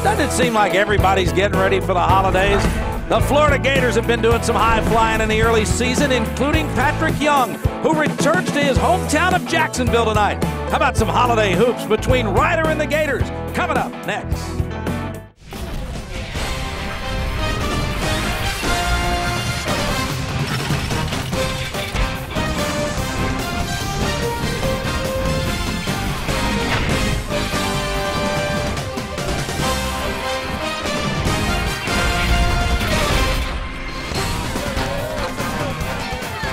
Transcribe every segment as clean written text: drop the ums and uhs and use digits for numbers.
Doesn't it seem like everybody's getting ready for the holidays? The Florida Gators have been doing some high flying in the early season, including Patrick Young, who returns to his hometown of Jacksonville tonight. How about some holiday hoops between Ryder and the Gators? Coming up next.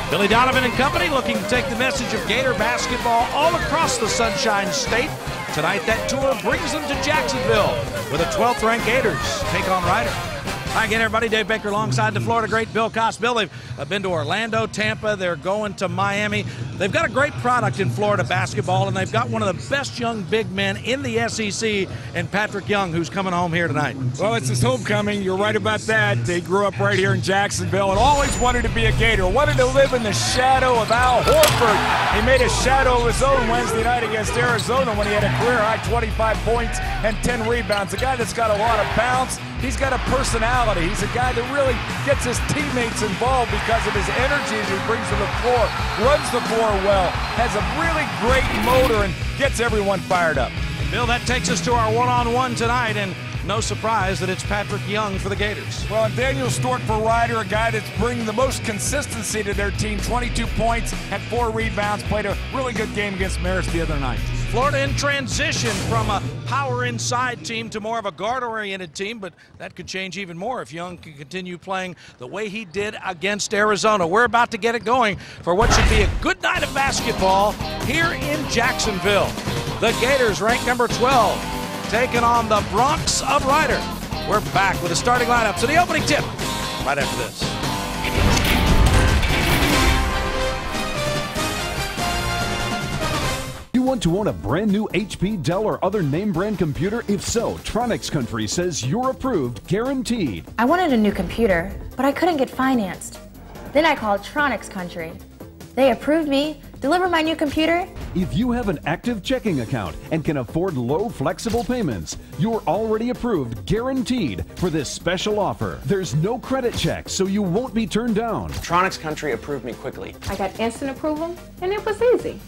Billy Donovan and company looking to take the message of Gator basketball all across the Sunshine State. Tonight, that tour brings them to Jacksonville, where the 12th-ranked Gators take on Ryder. Hi again, everybody. Dave Baker alongside the Florida great Bill Cost. Bill, they've been to Orlando, Tampa. They're going to Miami. They've got a great product in Florida basketball, and they've got one of the best young big men in the SEC, and Patrick Young, who's coming home here tonight. Well, it's his homecoming. You're right about that. They grew up right here in Jacksonville and always wanted to be a Gator, wanted to live in the shadow of Al Horford. He made a shadow of his own Wednesday night against Arizona when he had a career-high 25 points and 10 rebounds. A guy that's got a lot of bounce. He's got a personality. He's a guy that really gets his teammates involved because of his energy that he brings to the floor, runs the floor well, has a really great motor, and gets everyone fired up. Bill, that takes us to our one-on-one tonight, and no surprise that it's Patrick Young for the Gators. Well, and Daniel Stork for Ryder, a guy that's bringing the most consistency to their team. 22 points, had 4 rebounds, played a really good game against Marist the other night. Florida in transition from a power inside team to more of a guard-oriented team, but that could change even more if Young can continue playing the way he did against Arizona. We're about to get it going for what should be a good night of basketball here in Jacksonville. The Gators ranked number 12, taking on the Bronx of Ryder. We're back with the starting lineup. So the opening tip right after this. You want to own a brand new HP, Dell, or other name brand computer? If so, Tronics Country says you're approved, guaranteed. I wanted a new computer, but I couldn't get financed. Then I called Tronics Country. They approved me, delivered my new computer. If you have an active checking account and can afford low, flexible payments, you're already approved, guaranteed, for this special offer. There's no credit check, so you won't be turned down. Tronics Country approved me quickly. I got instant approval, and it was easy.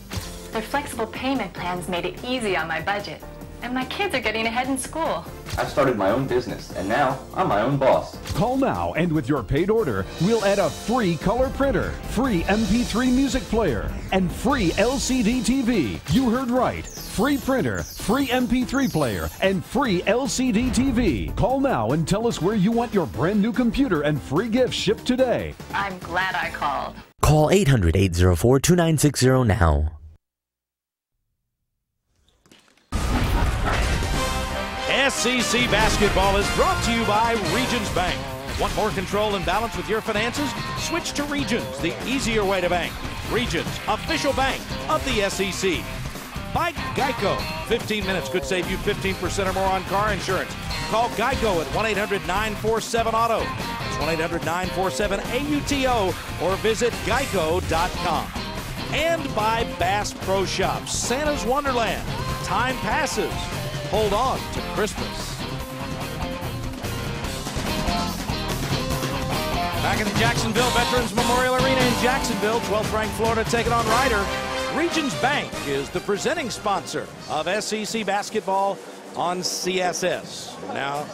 Their flexible payment plans made it easy on my budget. And my kids are getting ahead in school. I've started my own business, and now I'm my own boss. Call now, and with your paid order, we'll add a free color printer, free MP3 music player, and free LCD TV. You heard right. Free printer, free MP3 player, and free LCD TV. Call now and tell us where you want your brand new computer and free gifts shipped today. I'm glad I called. Call 800-804-2960 now. SEC basketball is brought to you by Regions Bank. Want more control and balance with your finances? Switch to Regions, the easier way to bank. Regions, official bank of the SEC. By Geico, 15 minutes could save you 15% or more on car insurance. Call Geico at 1-800-947-AUTO. It's 1-800-947-AUTO or visit geico.com. And by Bass Pro Shops, Santa's Wonderland. Time passes. Hold on to Christmas. Back in the Jacksonville Veterans Memorial Arena in Jacksonville, 12th ranked Florida taking on Ryder. Regions Bank is the presenting sponsor of SEC basketball on CSS. Now,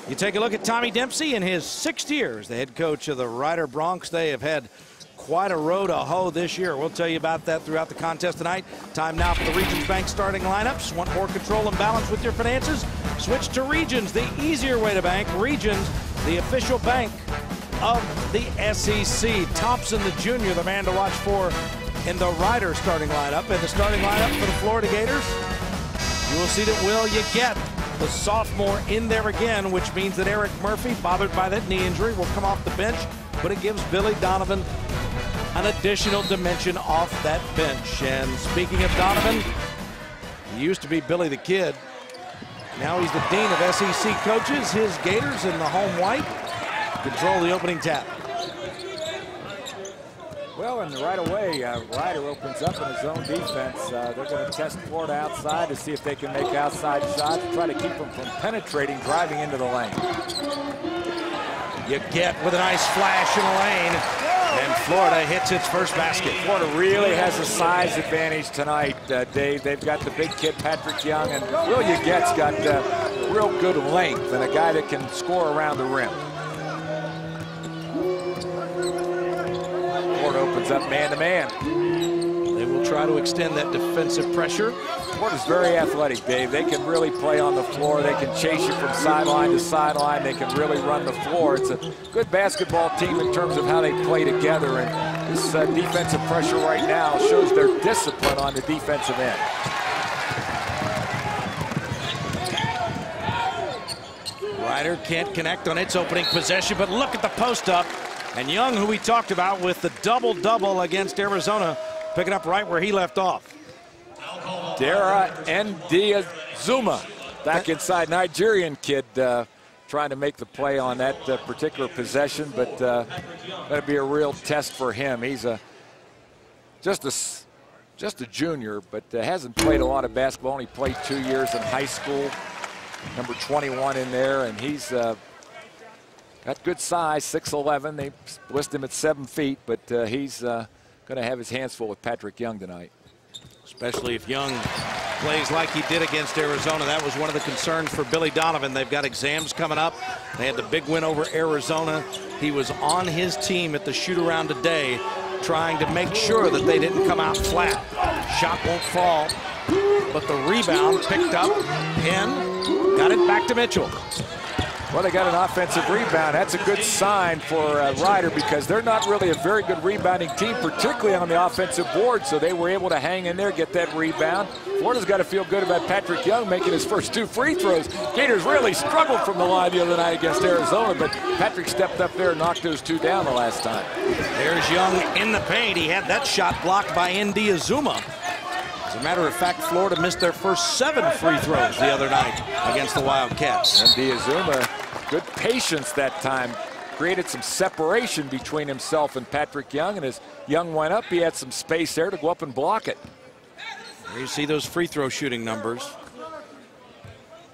you take a look at Tommy Dempsey in his 6th year as the head coach of the Ryder Bronx. They have had quite a row to hoe this year. We'll tell you about that throughout the contest tonight. Time now for the Regions Bank starting lineups. Want more control and balance with your finances? Switch to Regions, the easier way to bank. Regions, the official bank of the SEC. Thompson, the junior, the man to watch for in the Ryder starting lineup. And the starting lineup for the Florida Gators, you will see that Will Yeget, the sophomore, in there again, which means that Eric Murphy, bothered by that knee injury, will come off the bench, but it gives Billy Donovan an additional dimension off that bench. And speaking of Donovan, he used to be Billy the Kid. Now he's the dean of SEC coaches. His Gators in the home white control the opening tap. Well, and right away, Ryder opens up in his own defense. They're going to test Florida outside to see if they can make outside shots, try to keep them from penetrating, driving into the lane. You get with a nice flash in the lane, and Florida hits its first basket. Florida really has a size advantage tonight, Dave. They've got the big kid, Patrick Young, and Will Yaget's got real good length and a guy that can score around the rim. Florida opens up man-to-man. They will try to extend that defensive pressure. Florida's very athletic, Dave. They can really play on the floor. They can chase you from sideline to sideline. They can really run the floor. It's a good basketball team in terms of how they play together. And this defensive pressure right now shows their discipline on the defensive end. Ryder can't connect on its opening possession, but look at the post up. And Young, who we talked about with the double-double against Arizona, picking up right where he left off. Dara Ndiazuma, back inside, Nigerian kid, trying to make the play on that particular possession, but that'll be a real test for him. He's just a junior, but hasn't played a lot of basketball. Only played 2 years in high school. Number 21 in there, and he's got good size, 6'11". They list him at 7 feet, but he's going to have his hands full with Patrick Young tonight. Especially if Young plays like he did against Arizona. That was one of the concerns for Billy Donovan. They've got exams coming up. They had the big win over Arizona. He was on his team at the shoot-around today, trying to make sure that they didn't come out flat. Shot won't fall, but the rebound picked up. Penn got it back to Mitchell. Well, they got an offensive rebound. That's a good sign for Ryder, because they're not really a very good rebounding team, particularly on the offensive board, so they were able to hang in there, get that rebound. Florida's got to feel good about Patrick Young making his first 2 free throws. Gators really struggled from the line the other night against Arizona, but Patrick stepped up there and knocked those 2 down the last time. There's Young in the paint. He had that shot blocked by Ndiazuma. As a matter of fact, Florida missed their first 7 free throws the other night against the Wildcats. Ndiazuma, good patience that time, created some separation between himself and Patrick Young, and as Young went up, he had some space there to go up and block it. There you see those free throw shooting numbers.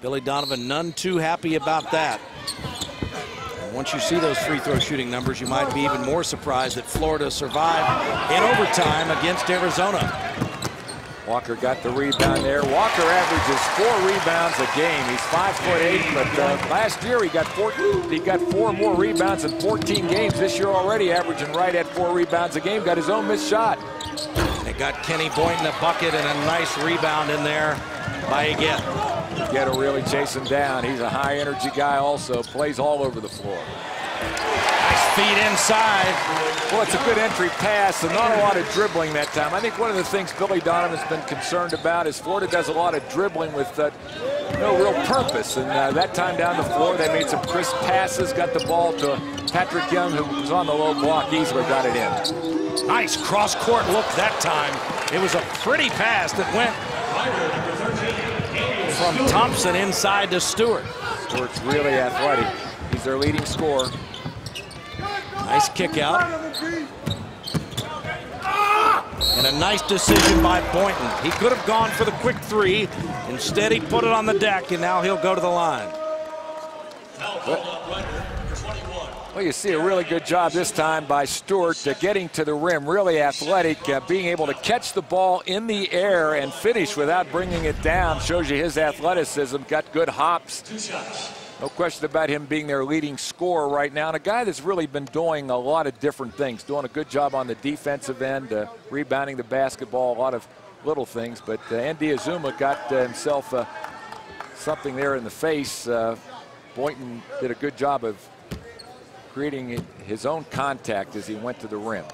Billy Donovan none too happy about that. And once you see those free throw shooting numbers, you might be even more surprised that Florida survived in overtime against Arizona. Walker got the rebound there. Walker averages 4 rebounds a game. He's 5'8", but last year he got 4 more rebounds in 14 games. This year already averaging right at 4 rebounds a game. Got his own missed shot. They got Kenny Boynton a bucket and a nice rebound in there by Aguet. Aguet will really chase him down. He's a high energy guy also. Plays all over the floor. Nice feed inside. Well, it's a good entry pass and not a lot of dribbling that time. I think one of the things Billy Donovan's been concerned about is Florida does a lot of dribbling with no real purpose. And that time down the floor, they made some crisp passes, got the ball to Patrick Young, who was on the low block, easily got it in. Nice cross-court look that time. It was a pretty pass that went from Thompson inside to Stewart. Stewart's really athletic. He's their leading scorer. Nice kick out. And a nice decision by Boynton. He could have gone for the quick 3. Instead, he put it on the deck, and now he'll go to the line. Well, you see a really good job this time by Stewart getting to the rim. Really athletic, being able to catch the ball in the air and finish without bringing it down. Shows you his athleticism. Got good hops. No question about him being their leading scorer right now, and a guy that's really been doing a lot of different things, doing a good job on the defensive end, rebounding the basketball, a lot of little things. But Ndiazuma got himself something there in the face. Boynton did a good job of creating his own contact as he went to the rim.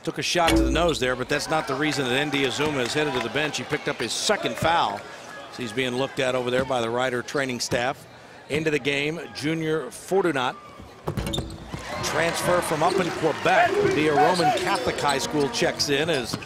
Took a shot to the nose there, but that's not the reason that Ndiazuma is headed to the bench. He picked up his 2nd foul. So he's being looked at over there by the Ryder training staff. Into the game, Junior Fortunat, transfer from up in Quebec via Roman Catholic High School, checks in as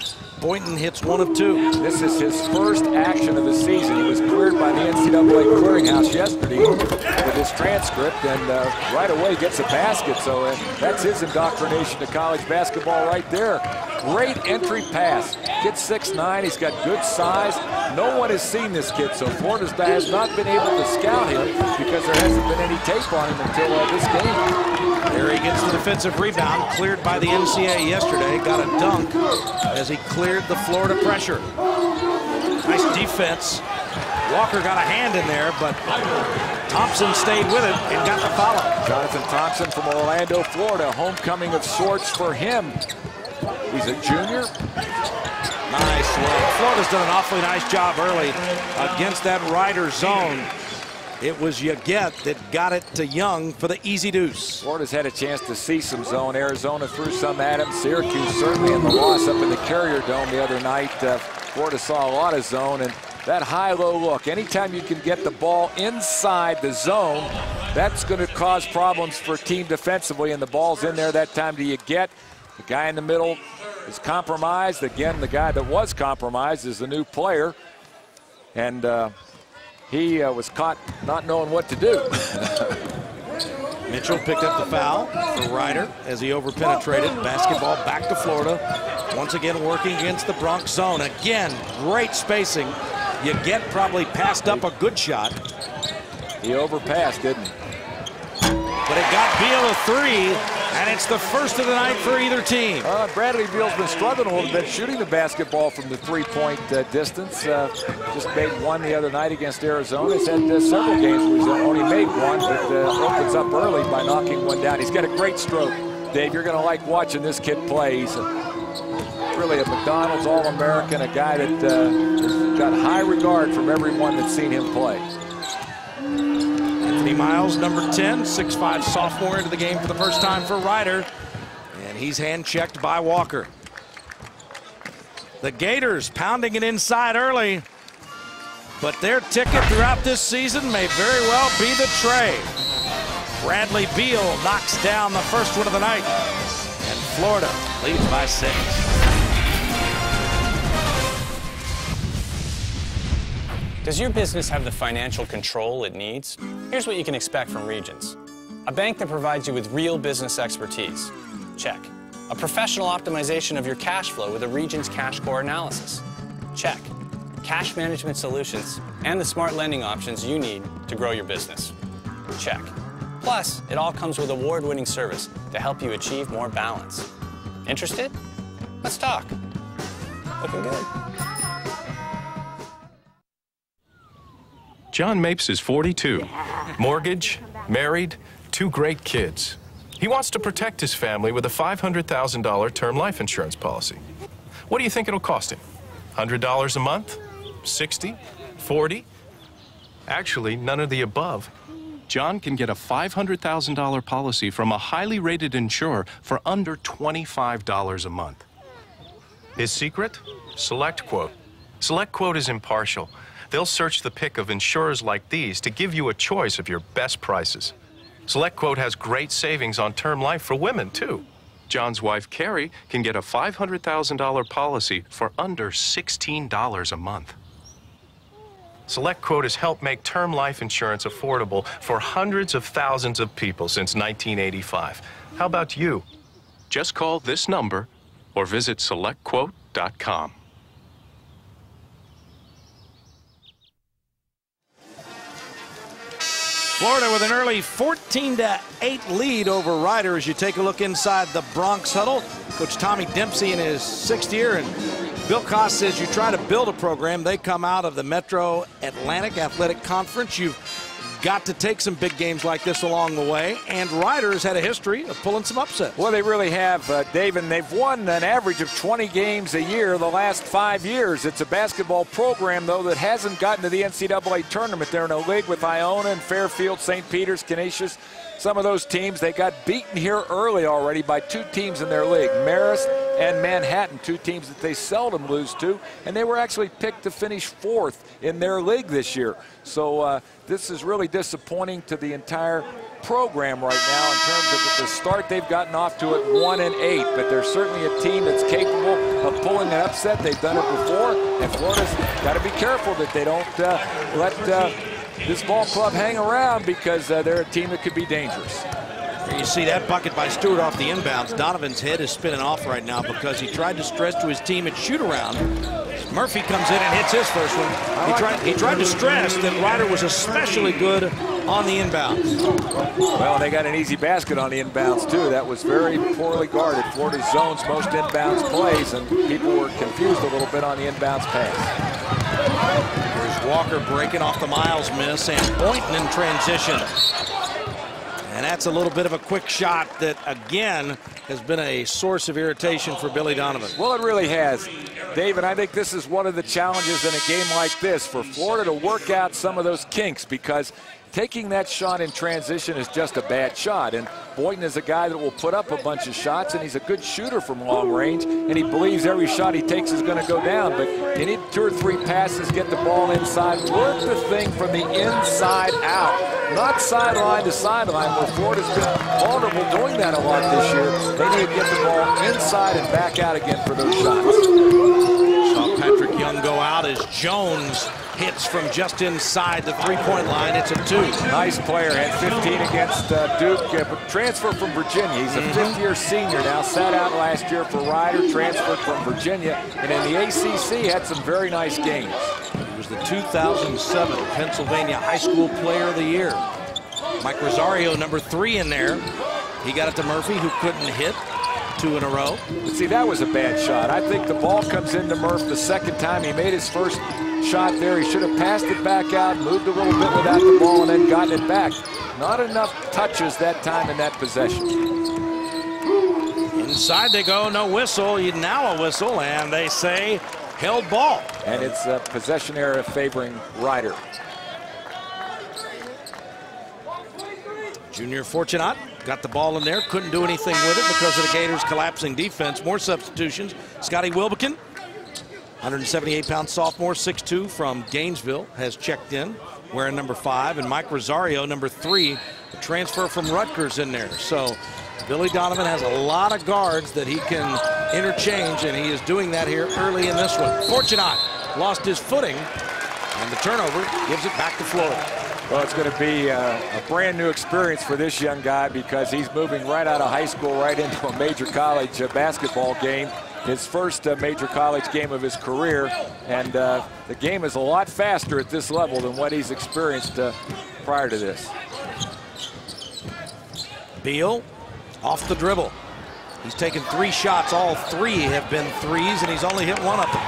Boynton hits 1 of 2. This is his first action of the season. He was cleared by the NCAA clearinghouse yesterday with his transcript, and right away gets a basket. So that's his indoctrination to college basketball right there. Great entry pass. Kid's 6'9", he's got good size. No one has seen this kid, so Florida has not been able to scout him because there hasn't been any tape on him until this game. There he gets the defensive rebound, cleared by the NCAA yesterday. Got a dunk as he cleared the Florida pressure. Nice defense. Walker got a hand in there, but Thompson stayed with it and got the follow. Jonathan Thompson from Orlando, Florida. Homecoming of sorts for him. He's a junior. Nice look. Florida's done an awfully nice job early against that Ryder zone. It was Yaget that got it to Young for the easy deuce. Florida's had a chance to see some zone. Arizona threw some at him. Syracuse certainly in the loss up in the Carrier Dome the other night. Florida saw a lot of zone, and that high-low look. Anytime you can get the ball inside the zone, that's going to cause problems for a team defensively, and the ball's in there that time to Yaget. The guy in the middle is compromised. Again, the guy that was compromised is the new player. And he was caught not knowing what to do. Mitchell picked up the foul for Ryder as he over-penetrated. Basketball back to Florida. Once again working against the Bronx zone. Again, great spacing. Yaget probably passed up a good shot. He overpassed, didn't he? But it got Beal a three, and it's the first of the night for either team. Bradley Beal's been struggling a little bit shooting the basketball from the three-point distance. Just made one the other night against Arizona. He's had several games where he's only made one, but opens up early by knocking one down. He's got a great stroke. Dave, you're going to like watching this kid play. He's really a McDonald's All-American, a guy that has got high regard from everyone that's seen him play. Anthony Miles, number 10, 6'5" sophomore into the game for the first time for Ryder. And he's hand-checked by Walker. The Gators pounding it inside early. But their ticket throughout this season may very well be the tray. Bradley Beal knocks down the first one of the night. And Florida leads by 6. Does your business have the financial control it needs? Here's what you can expect from Regions. A bank that provides you with real business expertise. Check. A professional optimization of your cash flow with a Regions Cash Core analysis. Check. Cash management solutions and the smart lending options you need to grow your business. Check. Plus, it all comes with award-winning service to help you achieve more balance. Interested? Let's talk. Looking good. John Mapes is 42, mortgage, married, 2 great kids. He wants to protect his family with a $500,000 term life insurance policy. What do you think it'll cost him? $100 a month? 60? 40? Actually, none of the above. John can get a $500,000 policy from a highly rated insurer for under $25 a month. His secret? SelectQuote. SelectQuote is impartial. They'll search the pick of insurers like these to give you a choice of your best prices. SelectQuote has great savings on term life for women, too. John's wife, Carrie, can get a $500,000 policy for under $16 a month. SelectQuote has helped make term life insurance affordable for hundreds of thousands of people since 1985. How about you? Just call this number or visit SelectQuote.com. Florida with an early 14-8 lead over Ryder as you take a look inside the Bronx huddle. Coach Tommy Dempsey in his 6th year, and Bill Koss says you try to build a program. They come out of the Metro Atlantic Athletic Conference. You've got to take some big games like this along the way, and Ryder's had a history of pulling some upsets. Well, they really have, Dave, and they've won an average of 20 games a year the last 5 years. It's a basketball program, though, that hasn't gotten to the NCAA tournament. They're in a league with Iona and Fairfield, St. Peter's, Canisius. Some of those teams, they got beaten here early already by 2 teams in their league, Marist and Manhattan, 2 teams that they seldom lose to, and they were actually picked to finish 4th in their league this year. So this is really disappointing to the entire program right now in terms of the start they've gotten off to at 1-8, but they're certainly a team that's capable of pulling an upset. They've done it before, and Florida's got to be careful that they don't let this ball club hang around because they're a team that could be dangerous. You see that bucket by Stewart off the inbounds. Donovan's head is spinning off right now because he tried to stress to his team at shoot-around. Murphy comes in and hits his first one. He tried to stress that Ryder was especially good on the inbounds. Well, they got an easy basket on the inbounds, too. That was very poorly guarded. Florida zones most inbounds plays, and people were confused a little bit on the inbounds pass. Here's Walker breaking off the Miles miss, and Boynton in transition. And that's a little bit of a quick shot that, again, has been a source of irritation for Billy Donovan. Well, it really has. David, I think this is one of the challenges in a game like this for Florida to work out some of those kinks, because taking that shot in transition is just a bad shot. And Boynton is a guy that will put up a bunch of shots, and he's a good shooter from long range, and he believes every shot he takes is going to go down. But you need 2 or 3 passes, get the ball inside, work the thing from the inside out, not sideline to sideline, where Florida's been vulnerable doing that a lot this year. They need to get the ball inside and back out again for those shots. Saw Patrick Young go out as Jones hits from just inside the three-point line. It's a 2. Nice player, had 15 against Duke. Transfer from Virginia. He's a 5th-year senior now. Sat out last year for Ryder. Transferred from Virginia, and in the ACC had some very nice games. He was the 2007 Pennsylvania High School Player of the Year. Mike Rosario, number 3 in there. He got it to Murphy, who couldn't hit. 2 in a row. But see, that was a bad shot. I think the ball comes into Murph the second time. He made his first shot there. He should have passed it back out, moved a little bit without the ball, and then gotten it back. Not enough touches that time in that possession. Inside they go, no whistle. Now a whistle, and they say held ball. And it's a possession area favoring Ryder. Junior Fortunat got the ball in there, couldn't do anything with it because of the Gators' collapsing defense. More substitutions. Scotty Wilbekin, 178-pound sophomore, 6'2", from Gainesville, has checked in, wearing number 5. And Mike Rosario, number 3, a transfer from Rutgers, in there. So Billy Donovan has a lot of guards that he can interchange, and he is doing that here early in this one. Fortunat lost his footing, and the turnover gives it back to Florida. Well, it's going to be a brand new experience for this young guy, because he's moving right out of high school right into a major college basketball game. His first major college game of his career, and the game is a lot faster at this level than what he's experienced prior to this. Beal off the dribble. He's taken 3 shots. All 3 have been threes, and he's only hit 1 of them.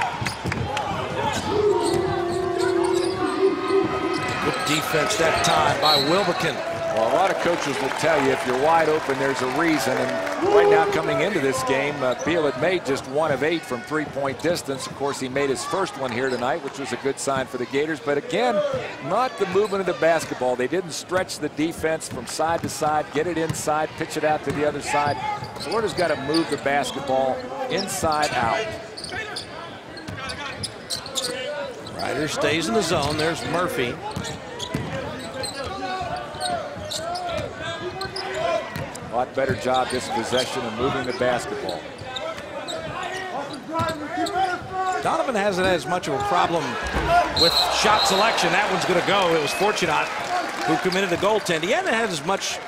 Good defense that time by Wilbekin. Well, a lot of coaches will tell you if you're wide open, there's a reason. And right now, coming into this game, Beal had made just 1 of 8 from 3-point distance. Of course, he made his first one here tonight, which was a good sign for the Gators. But again, not the movement of the basketball. They didn't stretch the defense from side to side, get it inside, pitch it out to the other side. Florida's got to move the basketball inside out. Ryder stays in the zone. There's Murphy. A lot better job this possession of moving the basketball. Donovan hasn't had as much of a problem with shot selection. That one's going to go. It was Fortunat who committed the goaltend. He hasn't had as much,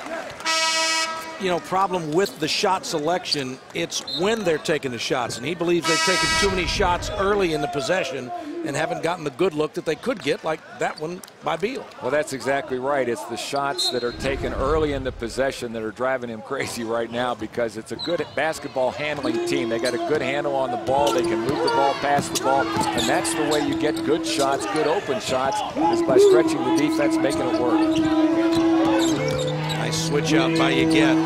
problem with the shot selection. It's when they're taking the shots, and he believes they've taken too many shots early in the possession and haven't gotten the good look that they could get, like that one by Beal. Well, that's exactly right. It's the shots that are taken early in the possession that are driving him crazy right now, because it's a good basketball handling team. They got a good handle on the ball. They can move the ball, pass the ball, and that's the way you get good shots, good open shots, is by stretching the defense, making it work. Nice switch out by Yeget.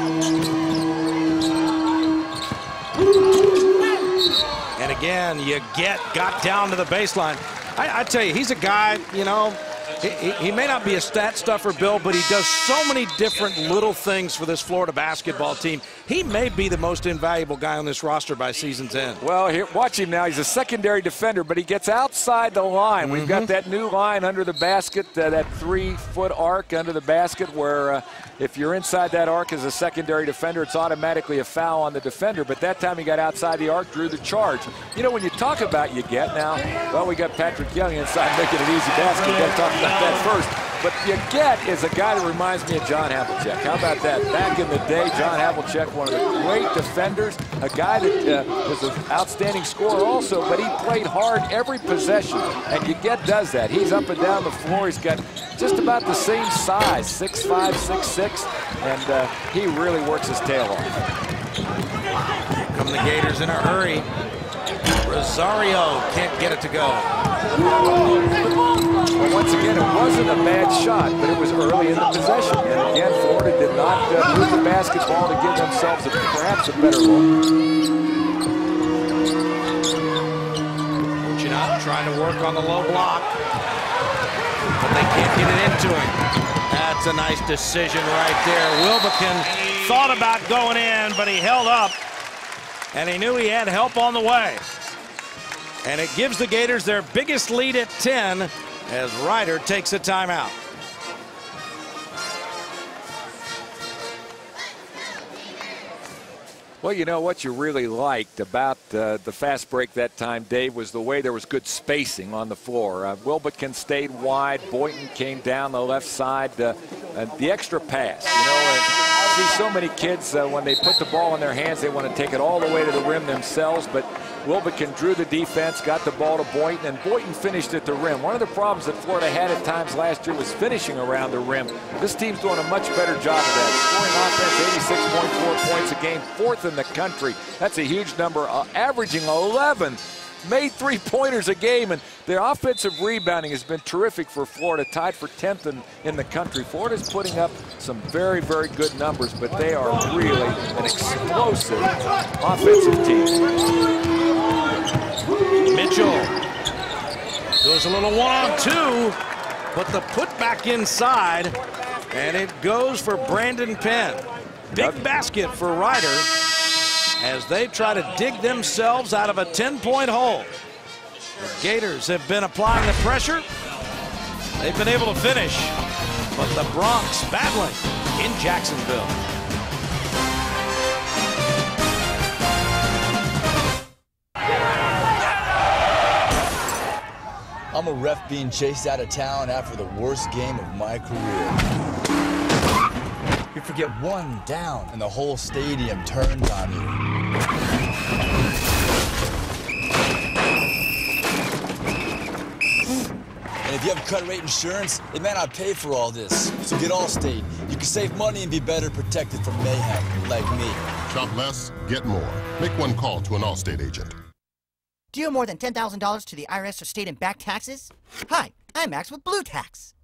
And again, Yeget got down to the baseline. I tell you, he's a guy, he may not be a stat stuffer, Bill, but he does so many different little things for this Florida basketball team. He may be the most invaluable guy on this roster by season's end. Well, here, watch him now. He's a secondary defender, but he gets outside the line. We've got that new line under the basket, that 3-foot arc under the basket, where if you're inside that arc as a secondary defender, it's automatically a foul on the defender. But that time he got outside the arc, drew the charge. When you talk about Yeget now, well, we got Patrick Young inside making an easy basket. We've got to talk about that first. but you get is a guy that reminds me of John Havlicek. How about that? Back in the day, John Havlicek, one of the great defenders, a guy that was an outstanding scorer also, but he played hard every possession, and Yaget does that. He's up and down the floor. He's got just about the same size, 6'5", 6'6", and he really works his tail off. Here come the Gators in a hurry. Rosario can't get it to go. Well, once again, it wasn't a bad shot, but it was early in the possession. And again, Florida did not move the basketball to give themselves perhaps a better look. Fortunato trying to work on the low block, but they can't get it into him. That's a nice decision right there. Wilbekin thought about going in, but he held up, and he knew he had help on the way. And it gives the Gators their biggest lead at 10 as Ryder takes a timeout. Well, you know what you really liked about the fast break that time, Dave, was the way there was good spacing on the floor. Wilbekin stayed wide. Boynton came down the left side. The extra pass, you know, and see so many kids when they put the ball in their hands, they want to take it all the way to the rim themselves, but Wilbekin drew the defense, got the ball to Boynton, and Boynton finished at the rim. One of the problems that Florida had at times last year was finishing around the rim. This team's doing a much better job of that. Scoring offense, 86.4 points a game, 4th in the country. That's a huge number, averaging 11. Made 3-pointers a game, and their offensive rebounding has been terrific for Florida, tied for 10th in the country. Florida's putting up some very, very good numbers, but they are really an explosive offensive team. Mitchell goes a little 1-on-2, but the putback inside, and it goes for Brandon Penn. Big basket for Ryder as they try to dig themselves out of a 10-point hole. The Gators have been applying the pressure. They've been able to finish, but the Bronx battling in Jacksonville. I'm a ref being chased out of town after the worst game of my career. You forget one down and the whole stadium turns on you. And if you have cut rate insurance, it may not pay for all this. So get Allstate. You can save money and be better protected from mayhem, like me. Shop less, get more. Make one call to an Allstate agent. Do you owe more than $10,000 to the IRS or state and back taxes? Hi, I'm Max with Blue Tax.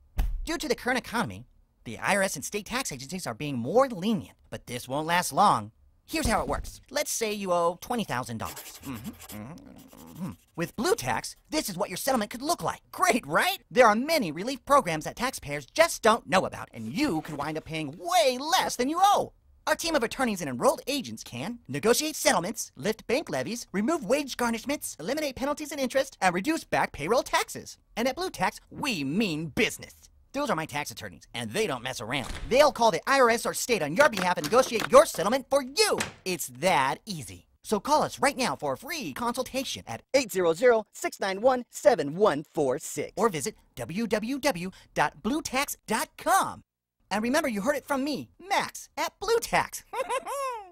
Due to the current economy, the IRS and state tax agencies are being more lenient, but this won't last long. Here's how it works. Let's say you owe $20,000. With Blue Tax, this is what your settlement could look like. Great, right? There are many relief programs that taxpayers just don't know about, and you could wind up paying way less than you owe. Our team of attorneys and enrolled agents can negotiate settlements, lift bank levies, remove wage garnishments, eliminate penalties and interest, and reduce back payroll taxes. And at Blue Tax, we mean business. Those are my tax attorneys, and they don't mess around. They'll call the IRS or state on your behalf and negotiate your settlement for you. It's that easy. So call us right now for a free consultation at 800-691-7146 or visit www.bluetax.com. And remember, you heard it from me, Max, at Blue Tax.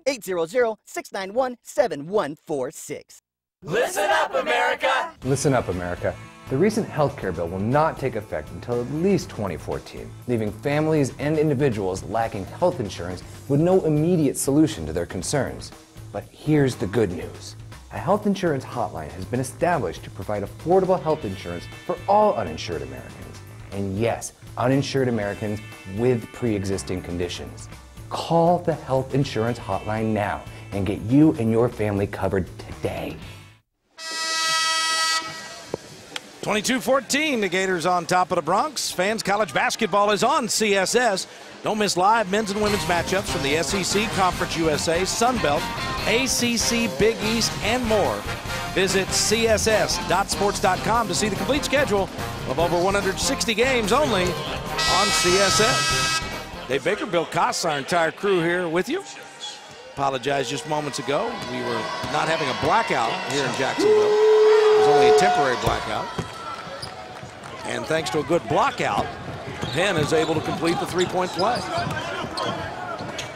800-691-7146. Listen up, America! Listen up, America. The recent health care bill will not take effect until at least 2014, leaving families and individuals lacking health insurance with no immediate solution to their concerns. But here's the good news. A health insurance hotline has been established to provide affordable health insurance for all uninsured Americans. And yes, uninsured Americans with pre-existing conditions. Call the health insurance hotline now and get you and your family covered today. 22-14, the Gators on top of the Bronx. Fans, college basketball is on CSS. Don't miss live men's and women's matchups from the SEC, Conference USA, Sun Belt, ACC, Big East, and more. Visit css.sports.com to see the complete schedule of over 160 games only on CSS. Dave Baker, Bill Koss, our entire crew here with you. Apologized just moments ago. We were not having a blackout here in Jacksonville. It was only a temporary blackout. And thanks to a good blockout, Penn is able to complete the three-point play.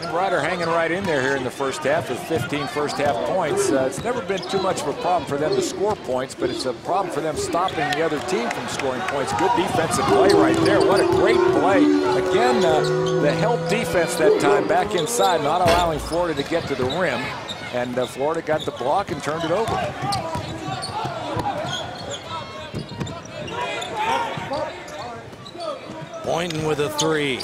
And Ryder hanging right in there here in the first half with 15 first-half points. It's never been too much of a problem for them to score points, but it's a problem for them stopping the other team from scoring points. Good defensive play right there. What a great play. Again, the help defense that time back inside, not allowing Florida to get to the rim. And Florida got the block and turned it over. Boynton with a three.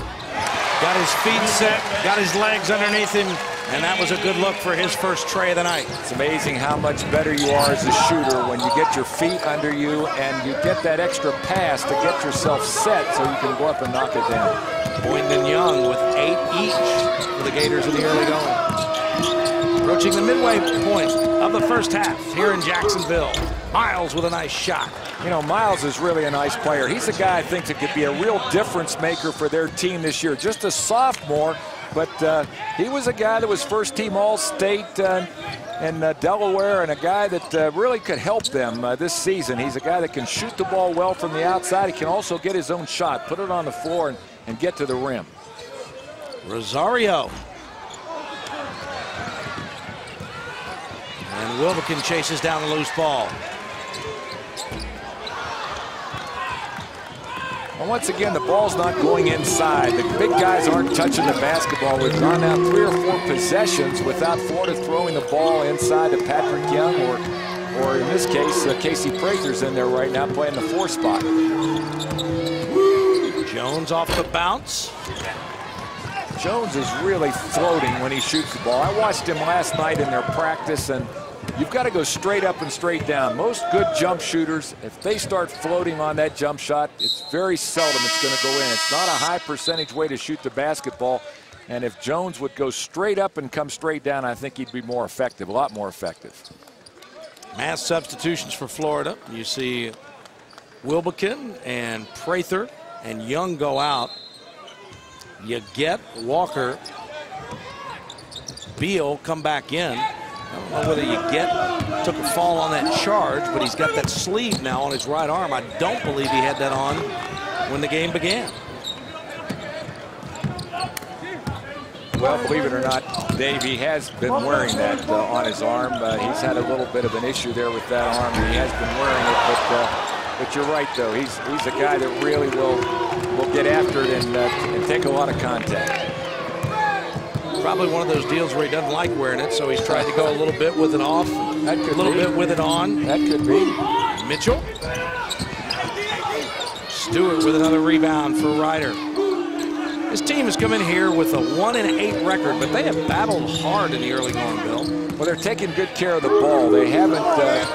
Got his feet set, got his legs underneath him, and that was a good look for his first tray of the night. It's amazing how much better you are as a shooter when you get your feet under you and you get that extra pass to get yourself set so you can go up and knock it down. Boynton and Young with 8 each for the Gators in the early going. Approaching the midway point of the first half here in Jacksonville. Miles with a nice shot. You know, Miles is really a nice player. He's a guy I think that could be a real difference maker for their team this year. Just a sophomore, but he was a guy that was first team All-State in Delaware, and a guy that really could help them this season. He's a guy that can shoot the ball well from the outside. He can also get his own shot, put it on the floor, and get to the rim. Rosario. And Wilbekin chases down the loose ball. Well, once again, the ball's not going inside. The big guys aren't touching the basketball. We've gone out 3 or 4 possessions without Florida throwing the ball inside to Patrick Young, or in this case, Casey Prather's in there right now playing the 4 spot. Jones off the bounce. Jones is really floating when he shoots the ball. I watched him last night in their practice, and you've got to go straight up and straight down. Most good jump shooters, if they start floating on that jump shot, it's very seldom it's going to go in. It's not a high percentage way to shoot the basketball. And if Jones would go straight up and come straight down, I think he'd be more effective, a lot more effective. Mass substitutions for Florida. You see Wilbekin and Prather and Young go out. You get Walker, Beal come back in. I don't know whether you took a fall on that charge, but he's got that sleeve now on his right arm. I don't believe he had that on when the game began. Well, believe it or not, Dave, he has been wearing that on his arm. He's had a little bit of an issue there with that arm. He has been wearing it, but you're right, though. He's a guy that really will get after it and take a lot of contact. Probably one of those deals where he doesn't like wearing it, so he's tried to go a little bit with it off, a little bit with it on. That could be. Mitchell. Stewart with another rebound for Ryder. His team has come in here with a 1-8 record, but they have battled hard in the early going, Bill. Well, they're taking good care of the ball. They haven't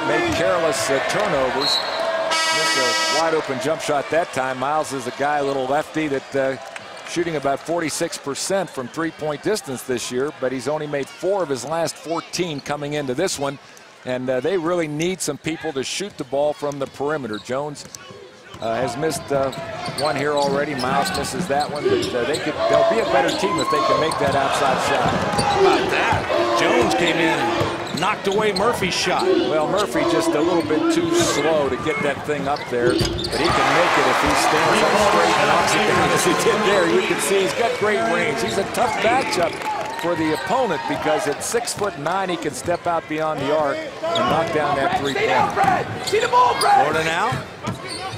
made careless turnovers. Missed a wide open jump shot that time. Miles is a guy, a little lefty, that shooting about 46% from three-point distance this year, but he's only made 4 of his last 14 coming into this one, and they really need some people to shoot the ball from the perimeter. Jones has missed one here already. Miles misses that one, but they'll be a better team if they can make that outside shot. How about that? Jones came in and knocked away Murphy's shot. Well, Murphy just a little bit too slow to get that thing up there, but he can make it if he stands up straight and knocks it down as he did there. You can see he's got great range. He's a tough matchup for the opponent because at 6'9", he can step out beyond the arc and knock down that three-pointer. See the ball, Brad. Florida now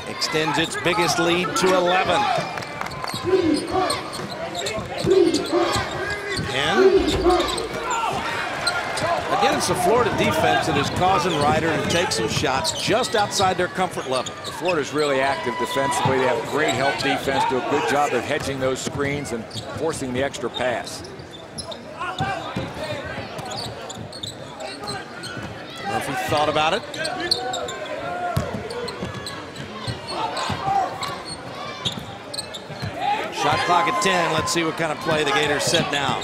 extends its biggest lead to 11. And again, it's the Florida defense that is causing Ryder to take some shots just outside their comfort level. Florida's really active defensively. They have great help defense, do a good job of hedging those screens and forcing the extra pass. Murphy thought about it. Shot clock at 10. Let's see what kind of play the Gators set now.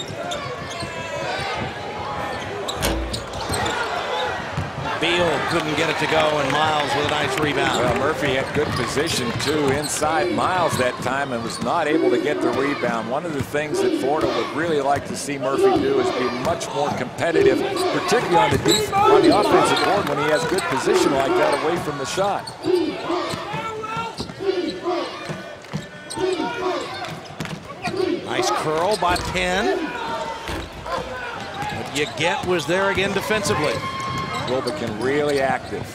Beal couldn't get it to go, and Miles with a nice rebound. Well, Murphy had good position, too, inside Miles that time and was not able to get the rebound. One of the things that Florida would really like to see Murphy do is be much more competitive, particularly on the offensive board when he has good position like that away from the shot. Nice curl by Penn. What you get was there again defensively. Wilbekin really active.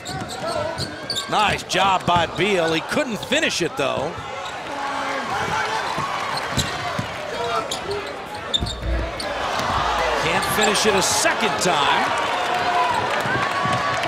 Nice job by Beal. He couldn't finish it, though. Can't finish it a second time.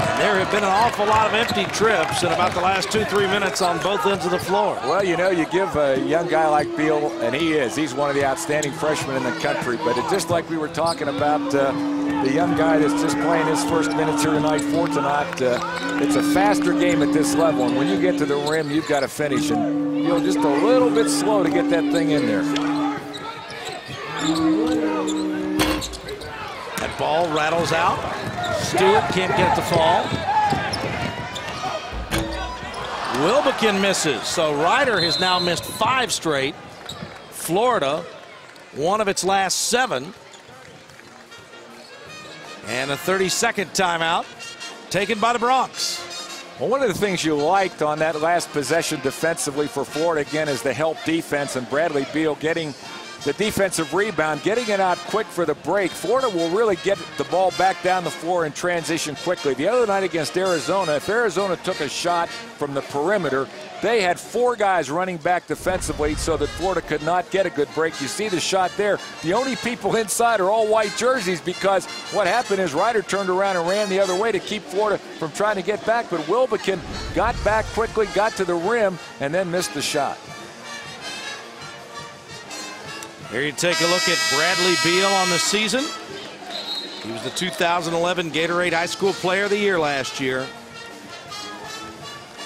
And there have been an awful lot of empty trips in about the last 2-3 minutes on both ends of the floor. Well, you know, you give a young guy like Beal, and he's one of the outstanding freshmen in the country, but it's just like we were talking about the young guy that's just playing his first minutes here tonight, Fortunato. It's a faster game at this level, and when you get to the rim, you've got to finish, and you're just a little bit slow to get that thing in there. That ball rattles out. Stewart can't get it to fall. Wilbekin misses, so Ryder has now missed 5 straight. Florida, one of its last 7. And a 30-second timeout taken by the Bronx. Well, one of the things you liked on that last possession defensively for Florida, again, is the help defense, and Bradley Beal getting the defensive rebound, getting it out quick for the break. Florida will really get the ball back down the floor and transition quickly. The other night against Arizona, if Arizona took a shot from the perimeter, they had 4 guys running back defensively so that Florida could not get a good break. You see the shot there. The only people inside are all white jerseys, because what happened is Ryder turned around and ran the other way to keep Florida from trying to get back, but Wilbekin got back quickly, got to the rim, and then missed the shot. Here you take a look at Bradley Beal on the season. He was the 2011 Gatorade High School Player of the Year last year.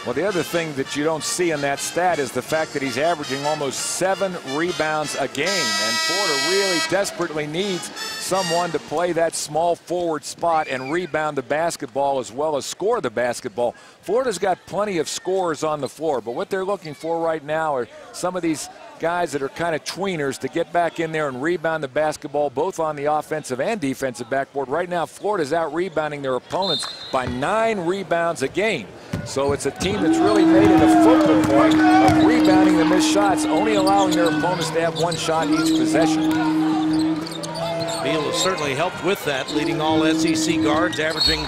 Well, the other thing that you don't see in that stat is the fact that he's averaging almost 7 rebounds a game, and Florida really desperately needs someone to play that small forward spot and rebound the basketball as well as score the basketball. Florida's got plenty of scorers on the floor, but what they're looking for right now are some of these guys that are kind of tweeners to get back in there and rebound the basketball both on the offensive and defensive backboard. Right now, Florida's out rebounding their opponents by 9 rebounds a game. So it's a team that's really made it a focal point of rebounding the missed shots, only allowing their opponents to have 1 shot each possession. Beal has certainly helped with that, leading all SEC guards, averaging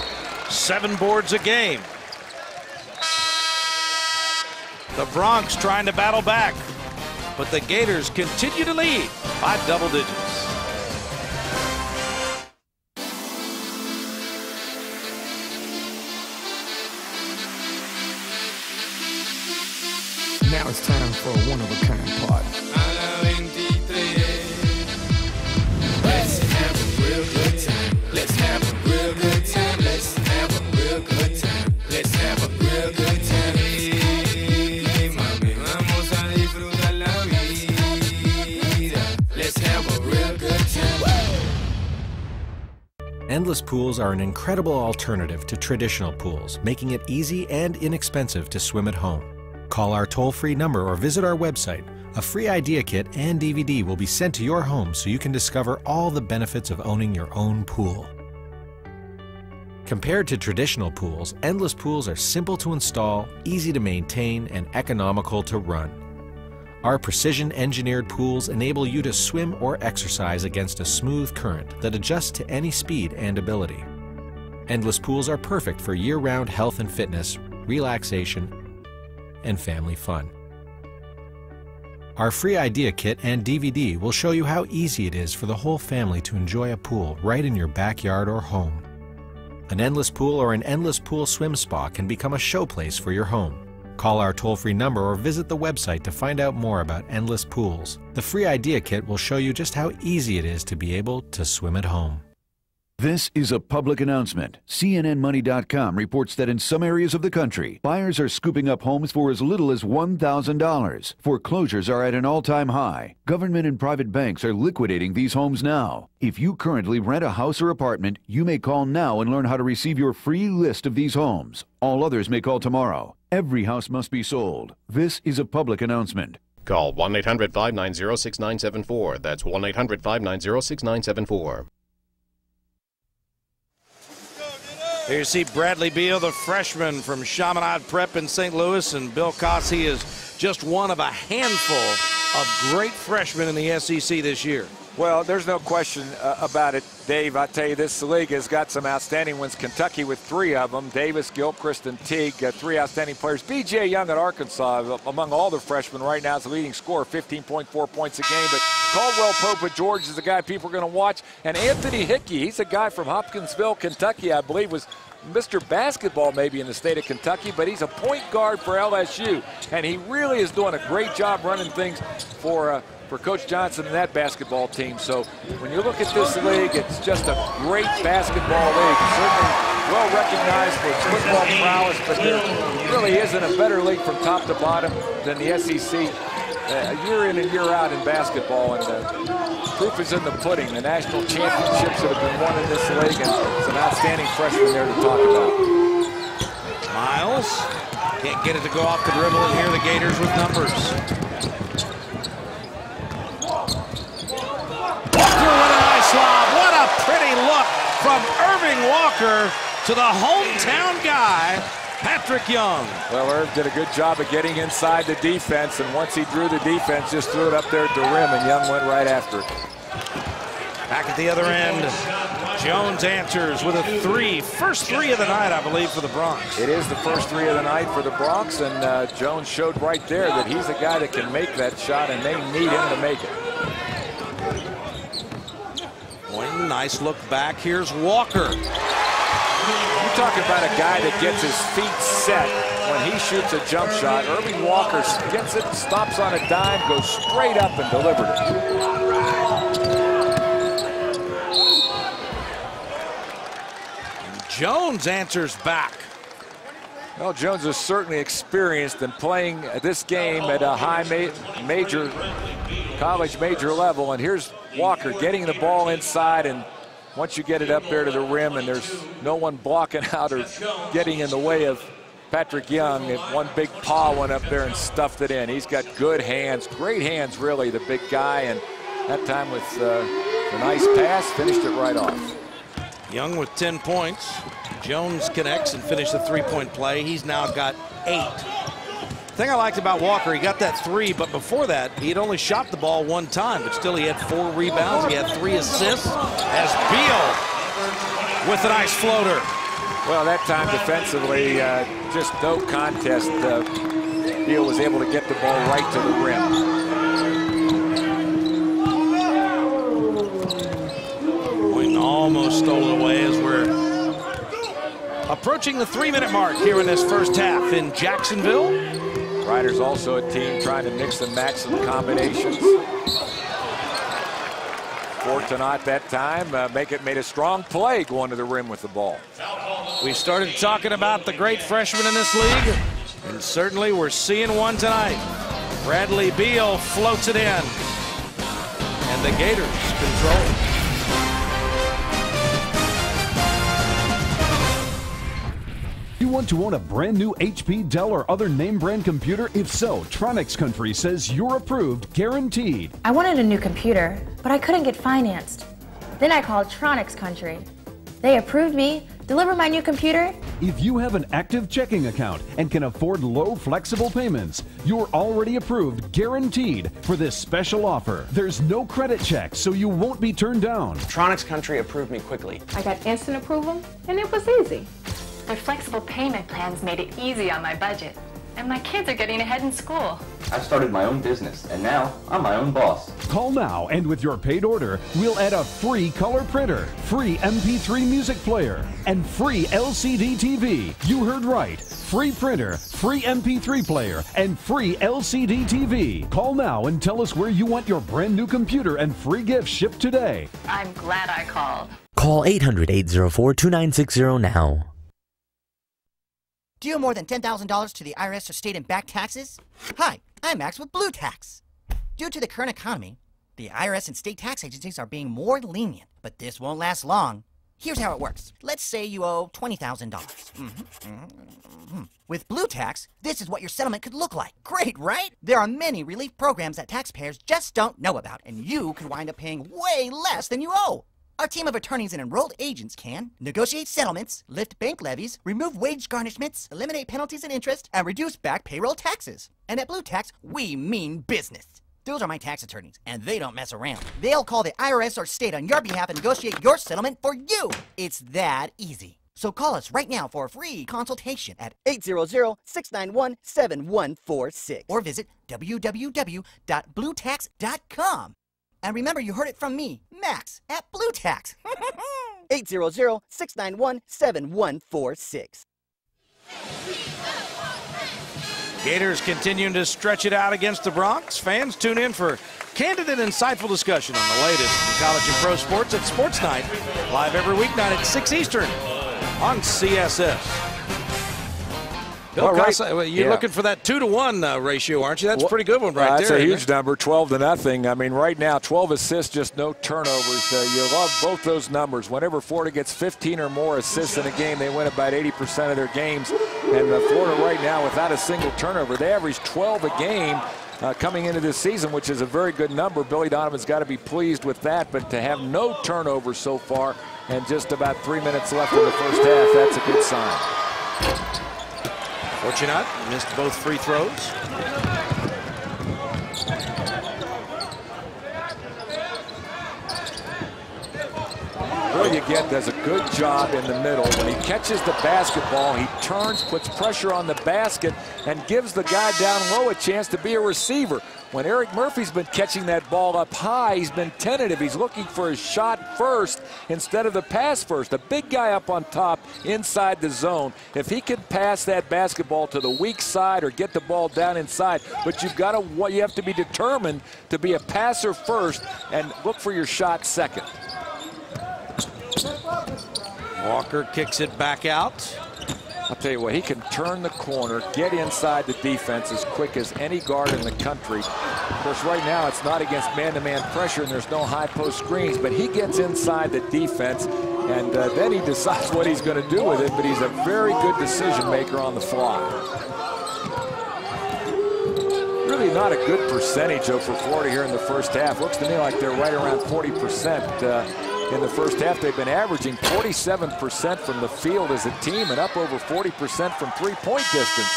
7 boards a game. The Bronx trying to battle back, but the Gators continue to lead by double digits. Now it's time for a one-of-a-kind part. Let's have a real good time. Let's have a real good time. Let's have a real good time. Let's have a real good time. Let's have a real good time. Endless pools are an incredible alternative to traditional pools, making it easy and inexpensive to swim at home. Call our toll-free number or visit our website. A free idea kit and DVD will be sent to your home so you can discover all the benefits of owning your own pool. Compared to traditional pools, endless pools are simple to install, easy to maintain, and economical to run. Our precision-engineered pools enable you to swim or exercise against a smooth current that adjusts to any speed and ability. Endless pools are perfect for year-round health and fitness, relaxation, and family fun. Our free idea kit and DVD will show you how easy it is for the whole family to enjoy a pool right in your backyard or home. An endless pool or an endless pool swim spa can become a showplace for your home. Call our toll-free number or visit the website to find out more about endless pools. The free idea kit will show you just how easy it is to be able to swim at home. This is a public announcement. CNNMoney.com reports that in some areas of the country, buyers are scooping up homes for as little as $1,000. Foreclosures are at an all-time high. Government and private banks are liquidating these homes now. If you currently rent a house or apartment, you may call now and learn how to receive your free list of these homes. All others may call tomorrow. Every house must be sold. This is a public announcement. Call 1-800-590-6974. That's 1-800-590-6974. Here you see Bradley Beal, the freshman from Chaminade Prep in St. Louis, and Bill Cossey is just one of a handful of great freshmen in the SEC this year. Well, there's no question about it, Dave. I tell you, this league has got some outstanding ones. Kentucky with 3 of them. Davis, Gilchrist, and Teague, 3 outstanding players. B.J. Young at Arkansas, among all the freshmen right now, is the leading scorer, 15.4 points a game. But Caldwell Pope at Georgia is the guy people are going to watch. And Anthony Hickey, he's a guy from Hopkinsville, Kentucky, I believe was Mr. Basketball maybe in the state of Kentucky, but he's a point guard for LSU. And he really is doing a great job running things for Coach Johnson and that basketball team. So when you look at this league, it's just a great basketball league. Certainly well recognized for its football prowess, but there really isn't a better league from top to bottom than the SEC year in and year out in basketball. And proof is in the pudding. The national championships that have been won in this league, and some outstanding freshmen there to talk about. Miles can't get it to go off the dribble, and here the Gators with numbers. What a pretty look from Irving Walker to the hometown guy, Patrick Young. Well, Irv did a good job of getting inside the defense, and once he drew the defense, just threw it up there at the rim, and Young went right after it. Back at the other end, Jones answers with a 3. First 3 of the night, I believe, for the Bronx. It is the first 3 of the night for the Bronx, and Jones showed right there that he's a guy that can make that shot, and they need him to make it. Nice look back. Here's Walker. You're talking about a guy that gets his feet set when he shoots a jump shot. Irving Walker gets it, stops on a dime, goes straight up and delivered it. And Jones answers back. Well, Jones is certainly experienced in playing this game at a high college major level, and here's Walker getting the ball inside, and once you get it up there to the rim and there's no one blocking out or getting in the way of Patrick Young, one big paw went up there and stuffed it in. He's got good hands, great hands really, the big guy, and that time with a nice pass, finished it right off. Young with 10 points. Jones connects and finished the 3-point play. He's now got 8. The thing I liked about Walker, he got that 3, but before that, he had only shot the ball 1 time, but still he had 4 rebounds. He had 3 assists as Beal with a nice floater. Well, that time defensively, just no contest. Beal was able to get the ball right to the rim. Boynton almost stole it away as we're approaching the 3-minute mark here in this first half in Jacksonville. Riders also a team trying to mix and match some combinations. Fortunat that time made a strong play going to the rim with the ball. We started talking about the great freshmen in this league, and certainly we're seeing one tonight. Bradley Beal floats it in, and the Gators control it. You want to own a brand new HP, Dell, or other name brand computer? If so, Tronics Country says you're approved, guaranteed. I wanted a new computer, but I couldn't get financed. Then I called Tronics Country. They approved me, delivered my new computer. If you have an active checking account and can afford low, flexible payments, you're already approved, guaranteed, for this special offer. There's no credit check, so you won't be turned down. Tronics Country approved me quickly. I got instant approval, and it was easy. Their flexible payment plans made it easy on my budget. And my kids are getting ahead in school. I've started my own business, and now I'm my own boss. Call now, and with your paid order, we'll add a free color printer, free MP3 music player, and free LCD TV. You heard right. Free printer, free MP3 player, and free LCD TV. Call now and tell us where you want your brand new computer and free gifts shipped today. I'm glad I called. Call 800-804-2960 now. Do you owe more than $10,000 to the IRS or state and back taxes? Hi, I'm Max with Blue Tax. Due to the current economy, the IRS and state tax agencies are being more lenient, but this won't last long. Here's how it works. Let's say you owe $20,000. With Blue Tax, this is what your settlement could look like. Great, right? There are many relief programs that taxpayers just don't know about, and you could wind up paying way less than you owe. Our team of attorneys and enrolled agents can negotiate settlements, lift bank levies, remove wage garnishments, eliminate penalties and interest, and reduce back payroll taxes. And at Blue Tax, we mean business. Those are my tax attorneys, and they don't mess around. They'll call the IRS or state on your behalf and negotiate your settlement for you. It's that easy. So call us right now for a free consultation at 800-691-7146 or visit www.bluetax.com. And remember, you heard it from me, Max, at Blue Tax. 800-691-7146. Gators continuing to stretch it out against the Bronx. Fans tune in for candid and insightful discussion on the latest in college and pro sports at Sports Night, live every weeknight at 6 Eastern on CSS. Bill Casa, you're looking for that 2-to-1 ratio, aren't you? That's a pretty good one right there. That's a huge number, 12-0. I mean, right now, 12 assists, just no turnovers. You love both those numbers. Whenever Florida gets 15 or more assists in a game, they win about 80% of their games. And Florida right now, without a single turnover, they average 12 a game coming into this season, which is a very good number. Billy Donovan's got to be pleased with that. But to have no turnovers so far and just about 3 minutes left in the first half, that's a good sign. Fortunate, missed both free throws. Again does a good job in the middle. When he catches the basketball, he turns, puts pressure on the basket, and gives the guy down low a chance to be a receiver. When Eric Murphy's been catching that ball up high, he's been tentative. He's looking for a shot first instead of the pass first. The big guy up on top inside the zone, if he can pass that basketball to the weak side or get the ball down inside, but you have to be determined to be a passer first and look for your shot second. Walker kicks it back out. I'll tell you what, he can turn the corner, get inside the defense as quick as any guard in the country. Of course, right now it's not against man-to-man pressure and there's no high post screens, but he gets inside the defense and then he decides what he's going to do with it, but he's a very good decision maker on the fly. Really not a good percentage, though, for Florida here in the first half. Looks to me like they're right around 40%. In the first half, they've been averaging 47% from the field as a team and up over 40% from three-point distance.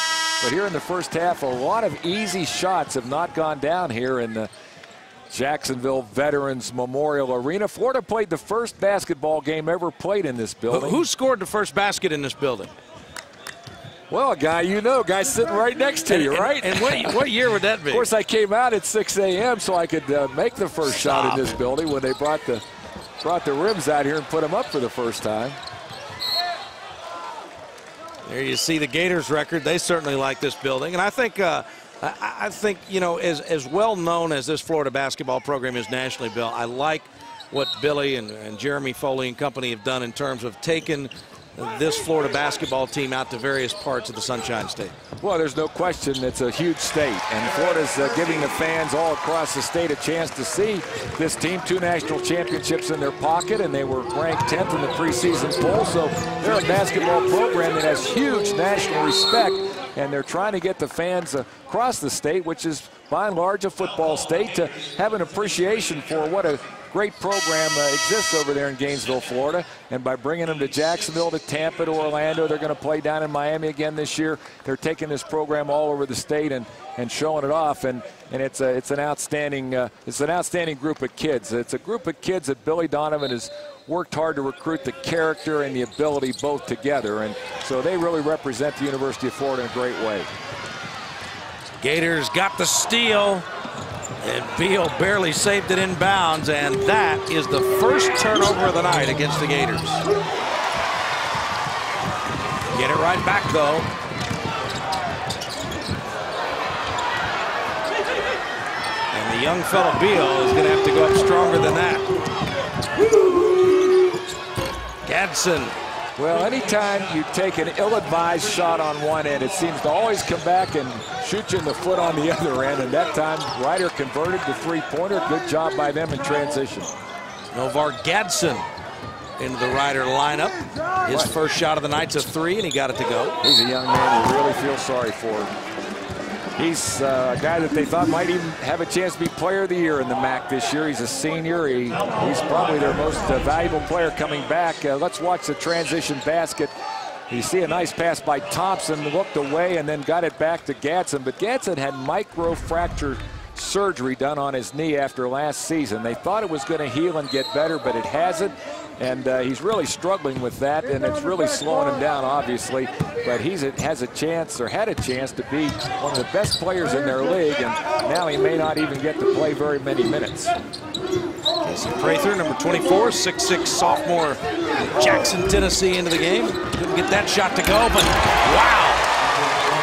But here in the first half, a lot of easy shots have not gone down here in the Jacksonville Veterans Memorial Arena. Florida played the first basketball game ever played in this building. Who scored the first basket in this building? Well, a guy you know, guy sitting right next to you, right? And what year would that be? Of course, I came out at 6 a.m. so I could make the first shot in this building when they brought the rims out here and put them up for the first time. There you see the Gators record. They certainly like this building. And I think, you know, as well known as this Florida basketball program is nationally, Bill, I like what Billy and Jeremy Foley and company have done in terms of taking this Florida basketball team out to various parts of the Sunshine State. Well, there's no question it's a huge state, and Florida's giving the fans all across the state a chance to see this team. 2 national championships in their pocket, and they were ranked 10th in the preseason poll, so they're a basketball program that has huge national respect, and they're trying to get the fans across the state, which is by and large a football state, to have an appreciation for what a great program exists over there in Gainesville, Florida. And by bringing them to Jacksonville, to Tampa, to Orlando, they're going to play down in Miami again this year. They're taking this program all over the state and showing it off. And it's an outstanding group of kids. It's a group of kids that Billy Donovan has worked hard to recruit the character and the ability both together. And so they really represent the University of Florida in a great way. Gators got the steal. And Beal barely saved it in bounds, and that is the first turnover of the night against the Gators. Get it right back, though. And the young fellow Beal is going to have to go up stronger than that. Gadsden. Well, anytime you take an ill-advised shot on one end, it seems to always come back and shoot you in the foot on the other end. And that time, Ryder converted the three-pointer. Good job by them in transition. Novar Gadsden into the Ryder lineup. His first shot of the night's a 3, and he got it to go. He's a young man you really feel sorry for. He's a guy that they thought might even have a chance to be Player of the Year in the MAC this year. He's a senior. He's probably their most valuable player coming back. Let's watch the transition basket. You see a nice pass by Thompson, looked away and then got it back to Gadsden. But Gadsden had micro-fracture surgery done on his knee after last season. They thought it was going to heal and get better, but it hasn't. And he's really struggling with that, and it's really slowing him down, obviously. But he has a chance, or had a chance, to be one of the best players in their league, and now he may not even get to play very many minutes. Casey Prather, number 24, 6'6" sophomore, Jackson, Tennessee, into the game. Couldn't get that shot to go, but wow.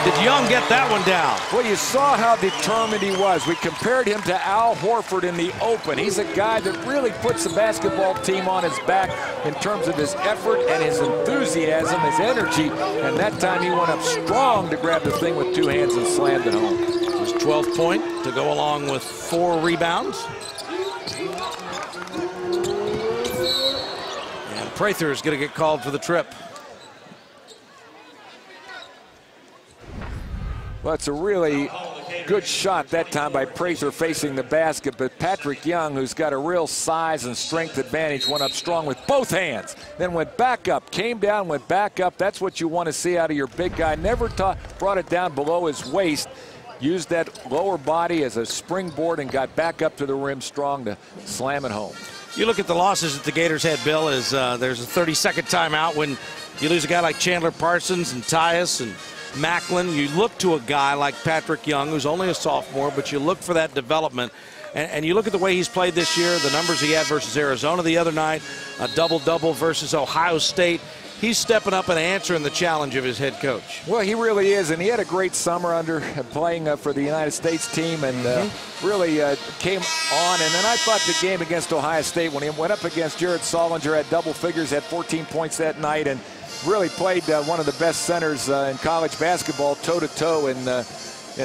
Did Young get that one down? Well, you saw how determined he was. We compared him to Al Horford in the Open. He's a guy that really puts the basketball team on his back in terms of his effort and his enthusiasm, his energy. And that time he went up strong to grab the thing with 2 hands and slammed it home. His 12th point to go along with 4 rebounds. And Prather is going to get called for the trip. Well, it's a really good shot that time by Prather facing the basket, but Patrick Young, who's got a real size and strength advantage, went up strong with both hands, then went back up, came down, went back up. That's what you want to see out of your big guy. Never brought it down below his waist. Used that lower body as a springboard and got back up to the rim strong to slam it home. You look at the losses that the Gators had, Bill, is there's a 30-second timeout when you lose a guy like Chandler Parsons and Tyus and Macklin. You look to a guy like Patrick Young, who's only a sophomore, but you look for that development. And you look at the way he's played this year, the numbers he had versus Arizona the other night, a double-double versus Ohio State. He's stepping up and answering the challenge of his head coach. Well, he really is, and he had a great summer under playing for the United States team, and really came on. And then I thought the game against Ohio State, when he went up against Jared Solinger, had double figures, had 14 points that night, and really played one of the best centers in college basketball, toe-to-toe in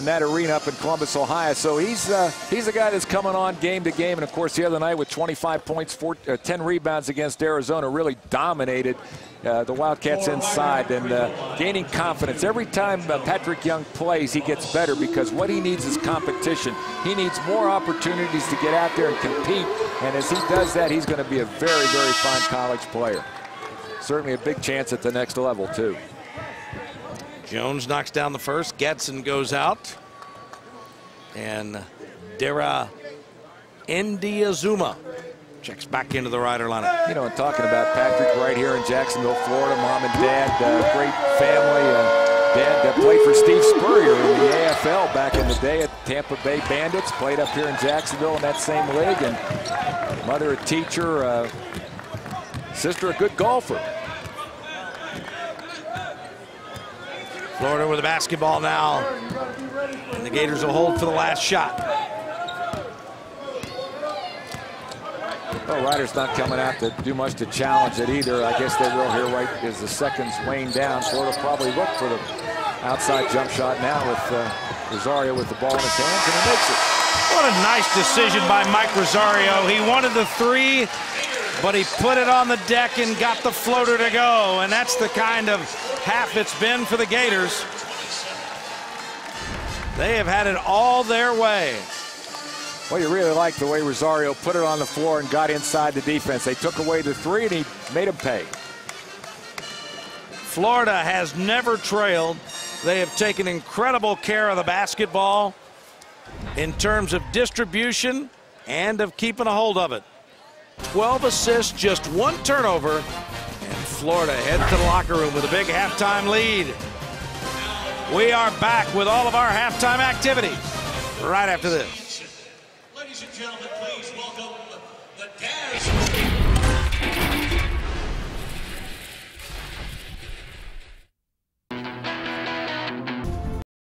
that arena up in Columbus, Ohio. So he's a guy that's coming on game to game. And, of course, the other night with 25 points, 10 rebounds against Arizona, really dominated the Wildcats inside and gaining confidence. Every time Patrick Young plays, he gets better because what he needs is competition. He needs more opportunities to get out there and compete. And as he does that, he's going to be a very, very fine college player. Certainly a big chance at the next level, too. Jones knocks down the first. Gadsden goes out. And Dara Ndiazuma checks back into the Rider lineup. You know, and talking about Patrick right here in Jacksonville, Florida, mom and dad, great family. Dad played for Steve Spurrier in the AFL back in the day at Tampa Bay Bandits. Played up here in Jacksonville in that same league. And mother a teacher, sister a good golfer. Florida with the basketball now. And the Gators will hold for the last shot. Well, Ryder's not coming out to do much to challenge it either. I guess they will here right as the seconds wane down. Florida probably look for the outside jump shot now with Rosario with the ball in his hands, and he makes it. What a nice decision by Mike Rosario. He wanted the 3, but he put it on the deck and got the floater to go. And that's the kind of half it's been for the Gators. They have had it all their way. Well, you really like the way Rosario put it on the floor and got inside the defense. They took away the 3, and he made him pay. Florida has never trailed. They have taken incredible care of the basketball in terms of distribution and of keeping a hold of it. 12 assists, just 1 turnover, and Florida heads to the locker room with a big halftime lead. We are back with all of our halftime activities right after this. Ladies and gentlemen,